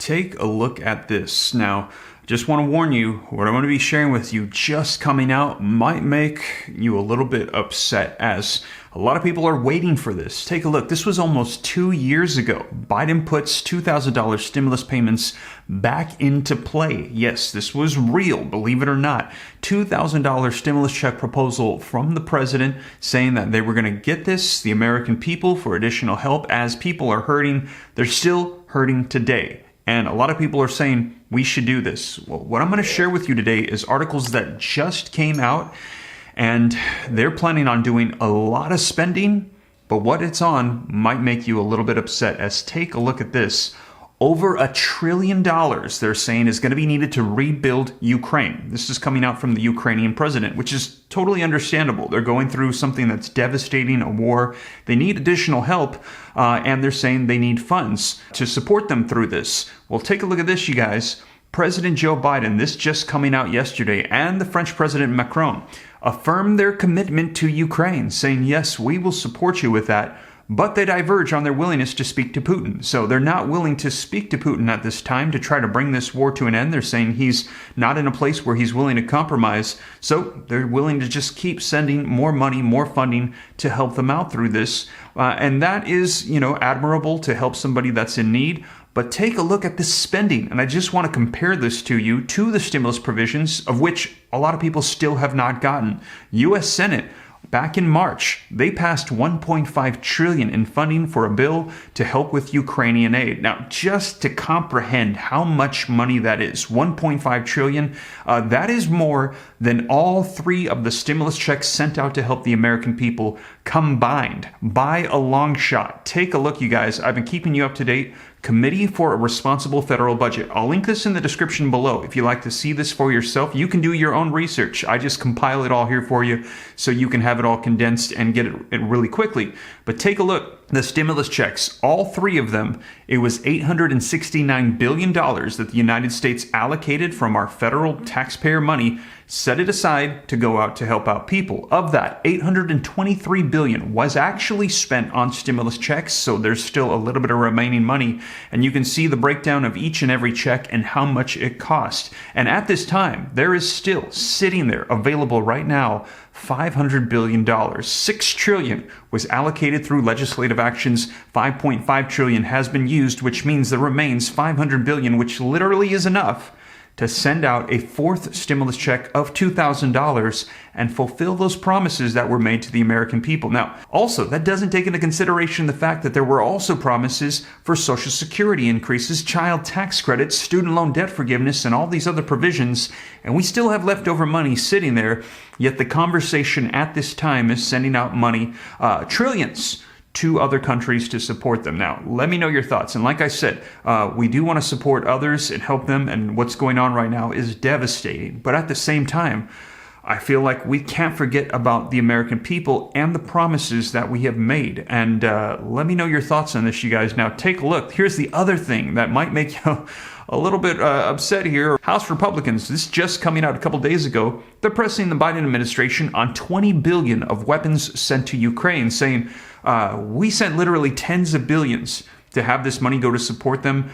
take a look at this. Now, just want to warn you, what I'm going to be sharing with you just coming out might make you a little bit upset, as a lot of people are waiting for this. Take a look. This was almost 2 years ago. Biden puts $2,000 stimulus payments back into play. Yes, this was real, believe it or not. $2,000 stimulus check proposal from the president saying that they were going to get this, the American people, for additional help as people are hurting. They're still hurting today. And a lot of people are saying we should do this. Well, what I'm going to share with you today is articles that just came out, and they're planning on doing a lot of spending, but what it's on might make you a little bit upset. As take a look at this. Over $1 trillion, they're saying, is going to be needed to rebuild Ukraine. This is coming out from the Ukrainian president, which is totally understandable. They're going through something that's devastating, a war. They need additional help, and they're saying they need funds to support them through this. Well, take a look at this, you guys. President Joe Biden, this just coming out yesterday, and the French President Macron affirmed their commitment to Ukraine, saying, yes, we will support you with that. But they diverge on their willingness to speak to Putin. So they're not willing to speak to Putin at this time to try to bring this war to an end. They're saying he's not in a place where he's willing to compromise. So they're willing to just keep sending more money, more funding to help them out through this. And that is, admirable to help somebody that's in need. But take a look at this spending. And I just want to compare this to you to the stimulus provisions, of which a lot of people still have not gotten. U.S. Senate, back in March, they passed $1.5 trillion in funding for a bill to help with Ukrainian aid. Now, just to comprehend how much money that is, $1.5 trillion, that is more than all three of the stimulus checks sent out to help the American people combined by a long shot. Take a look, you guys. I've been keeping you up to date. Committee for a Responsible Federal Budget. I'll link this in the description below. If you like to see this for yourself, you can do your own research. I just compile it all here for you so you can have it all condensed and get it really quickly. But take a look. The stimulus checks, all three of them, it was $869 billion that the United States allocated from our federal taxpayer money, set it aside to go out to help out people. Of that, $823 billion was actually spent on stimulus checks, so there's still a little bit of remaining money. And you can see the breakdown of each and every check and how much it cost. And at this time, there is still sitting there available right now $500 billion. $6 trillion was allocated through legislative actions. $5.5 trillion has been used, which means there remains $500 billion, which literally is enough to send out a fourth stimulus check of $2,000 and fulfill those promises that were made to the American people. Now, also, that doesn't take into consideration the fact that there were also promises for Social Security increases, child tax credits, student loan debt forgiveness, and all these other provisions, and we still have leftover money sitting there, yet the conversation at this time is sending out money, trillions, to other countries to support them. Now, let me know your thoughts. And like I said, we do want to support others and help them, and what's going on right now is devastating. But at the same time, I feel like we can't forget about the American people and the promises that we have made. And let me know your thoughts on this, you guys. Now, take a look. Here's the other thing that might make you a little bit upset here. House Republicans, this just coming out a couple days ago, they're pressing the Biden administration on $20 billion of weapons sent to Ukraine, saying, we sent literally tens of billions to have this money go to support them.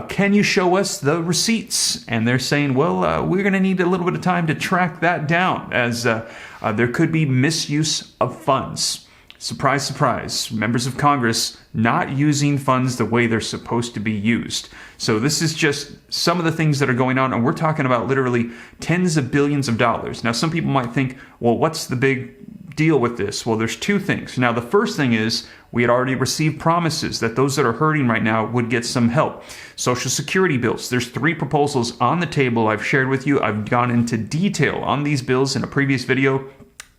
Can you show us the receipts? And they're saying, well, we're going to need a little bit of time to track that down, as there could be misuse of funds. Surprise, surprise, members of Congress not using funds the way they're supposed to be used. So this is just some of the things that are going on, and we're talking about literally tens of billions of dollars. Now, some people might think, well, what's the big deal with this? Well, there's two things. Now, the first thing is we had already received promises that those that are hurting right now would get some help. Social Security bills. There's 3 proposals on the table I've shared with you. I've gone into detail on these bills in a previous video.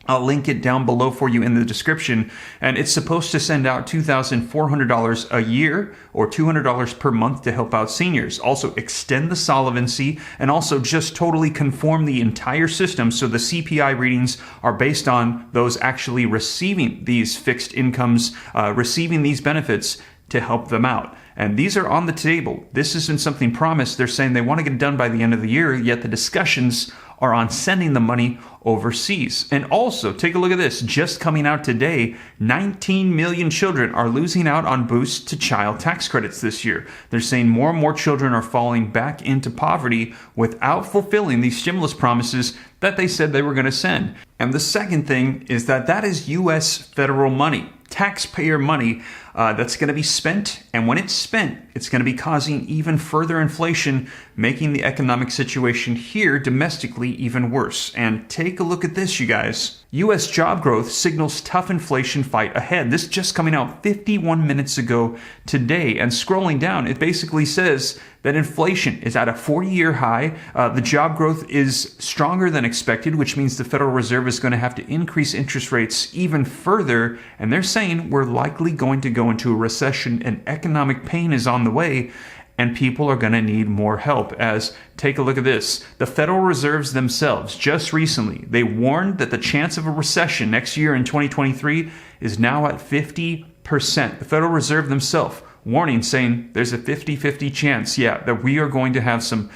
I'll link it down below for you in the description. And it's supposed to send out $2,400 a year or $200 per month to help out seniors. Also extend the solvency and also just totally conform the entire system so the CPI readings are based on those actually receiving these fixed incomes, receiving these benefits to help them out. And these are on the table. This isn't something promised. They're saying they want to get it done by the end of the year, yet the discussions are on sending the money overseas. And also, take a look at this. Just coming out today, 19 million children are losing out on boosts to child tax credits this year. They're saying more and more children are falling back into poverty without fulfilling these stimulus promises that they said they were going to send. And the second thing is that is U.S. federal money, taxpayer money that's going to be spent. And when it's spent, it's going to be causing even further inflation, making the economic situation here domestically even worse. And take a look at this, you guys. U.S. job growth signals tough inflation fight ahead. This just coming out 51 minutes ago today. And scrolling down, it basically says that inflation is at a 40-year high. The job growth is stronger than expected, which means the Federal Reserve is going to have to increase interest rates even further. And they're saying we're likely going to go into a recession and economic pain is on the way. And people are going to need more help. As take a look at this. The Federal Reserves themselves just recently, they warned that the chance of a recession next year in 2023 is now at 50%. The Federal Reserve themselves warning, saying there's a 50-50 chance, that we are going to have some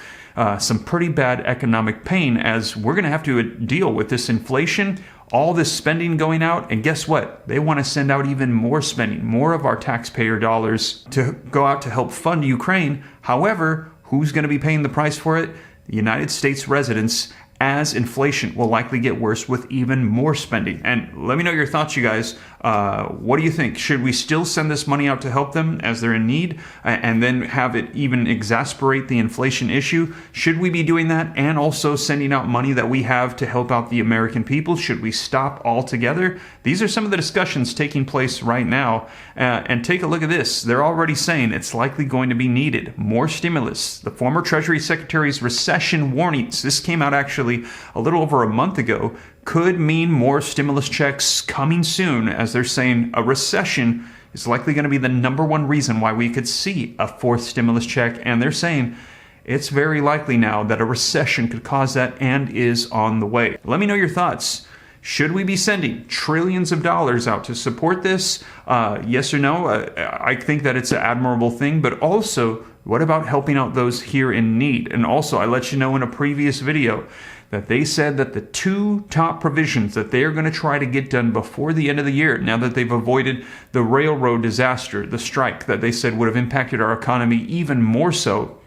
pretty bad economic pain as we're going to have to deal with this inflation, all this spending going out. And guess what? They want to send out even more spending, more of our taxpayer dollars to go out to help fund Ukraine. However, who's going to be paying the price for it? The United States residents, as inflation will likely get worse with even more spending. And let me know your thoughts, you guys. What do you think? Should we still send this money out to help them as they're in need and then have it even exacerbate the inflation issue? Should we be doing that and also sending out money that we have to help out the American people? Should we stop altogether? These are some of the discussions taking place right now. And take a look at this. They're already saying it's likely going to be needed. More stimulus. The former Treasury Secretary's recession warnings, this came out actually a little over a month ago, could mean more stimulus checks coming soon, as they're saying a recession is likely going to be the number one reason why we could see a fourth stimulus check. And they're saying it's very likely now that a recession could cause that and is on the way. Let me know your thoughts. Should we be sending trillions of dollars out to support this? Yes or no? I think that it's an admirable thing, but also, what about helping out those here in need? And also, I let you know in a previous video that they said that the two top provisions that they are going to try to get done before the end of the year, now that they've avoided the railroad disaster, the strike that they said would have impacted our economy even more so,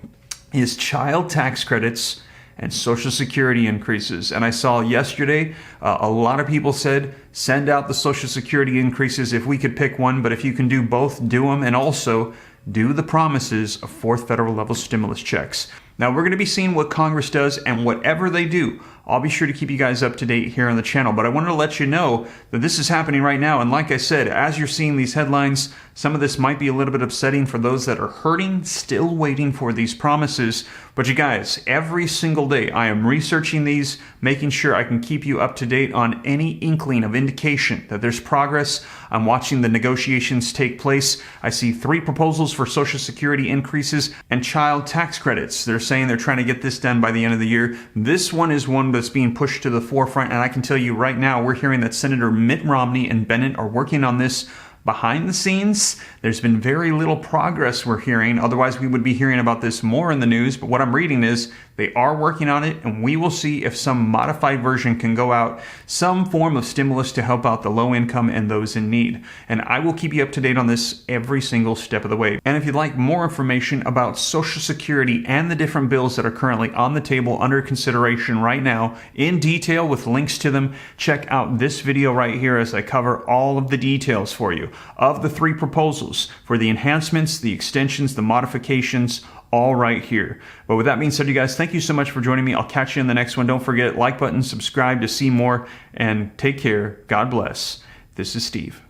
is child tax credits and Social Security increases. And I saw yesterday, a lot of people said, send out the Social Security increases if we could pick one, but if you can do both, do them, and also do the promises of fourth federal level stimulus checks. Now, we're going to be seeing what Congress does, and whatever they do, I'll be sure to keep you guys up to date here on the channel. But I wanted to let you know that this is happening right now. And like I said, as you're seeing these headlines, some of this might be a little bit upsetting for those that are hurting, still waiting for these promises. But you guys, every single day, I am researching these, making sure I can keep you up to date on any inkling of indication that there's progress. I'm watching the negotiations take place. I see 3 proposals for Social Security increases and child tax credits. They're saying they're trying to get this done by the end of the year. This one is one that's being pushed to the forefront, and I can tell you right now, we're hearing that Senator Mitt Romney and Bennett are working on this behind the scenes. There's been very little progress we're hearing. Otherwise, we would be hearing about this more in the news. But what I'm reading is they are working on it, and we will see if some modified version can go out, some form of stimulus to help out the low income and those in need. And I will keep you up to date on this every single step of the way. And if you'd like more information about Social Security and the different bills that are currently on the table under consideration right now in detail with links to them, check out this video right here as I cover all of the details for you of the 3 proposals for the enhancements, the extensions, the modifications, all right here. But with that being said, you guys, thank you so much for joining me. I'll catch you in the next one. Don't forget, like button, subscribe to see more, and take care. God bless. This is Steve.